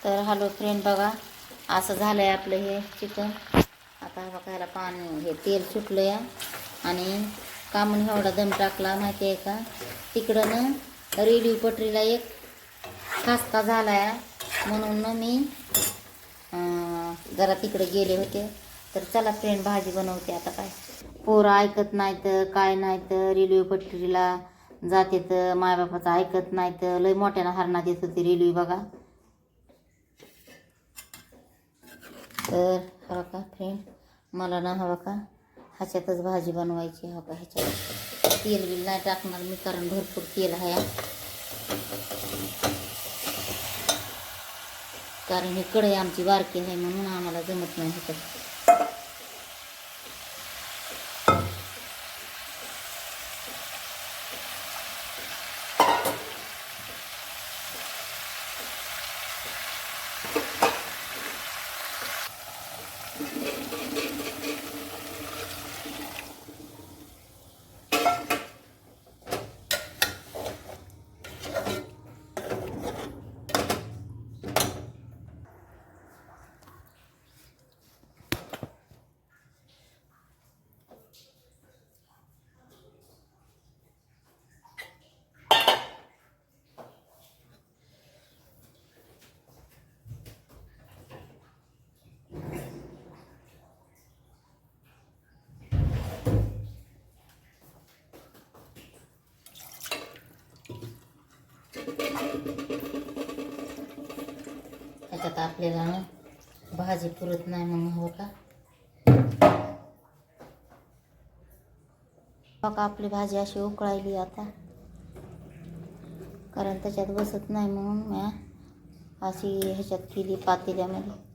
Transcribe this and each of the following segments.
तर hello friend, बघा असं झालं आहे आपलं हे चिकन. आता बघायला पाणी हे तेल सुटलं या आणि कामून एवढा दम टाकला माहिती आहे का. तिकडं ना रेल्वे पटरीला एक खास्ता झाला आहे म्हणून ना मी जरा तिकडे गेले होते. तर चला फ्रेंड, भाजी बनवते आता. काय पोरं ऐकत नाही तर काय नाही तर रेल्वे पटरीला जाते तर मायबापाचं ऐकत नाही तर लय मोठ्यानं हरणा देत होती रेल्वे. बघा तर हवा का फ्रेंड, मला ना हवा का ह्याच्यातच भाजी बनवायची. हवा का ह्याच्यात तेल बिल नाही टाकणार मी, कारण भरपूर तेल आहे. कारण हे कढई आमची बारकी आहे म्हणून आम्हाला जमत नाही ह्याच्यात. ह्याच्यात आपल्याला ना भाजी पुरत नाही म्हणून हवं का. बघा आपली भाजी अशी उकळायली आता, कारण त्याच्यात बसत नाही म्हणून मी अशी ह्याच्यात केली पातेल्यामध्ये.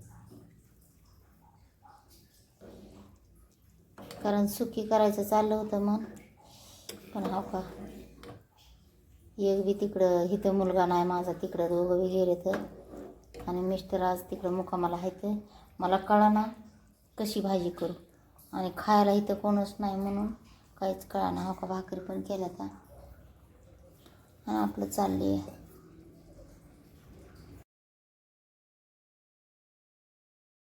कारण सुकी करायचं चाललं होतं मग, पण हो का एक बी तिकडं इथं मुलगा नाही माझा, तिकडं दोघं बी गेले तर, आणि मिस्टर आज तिकडं मुक्कामाला आहेत. मला कळना कशी भाजी करू आणि खायला इथं कोणच नाही म्हणून काहीच कळना. हो का भाकरी पण केल्या तर आणि आपलं चालले आहे.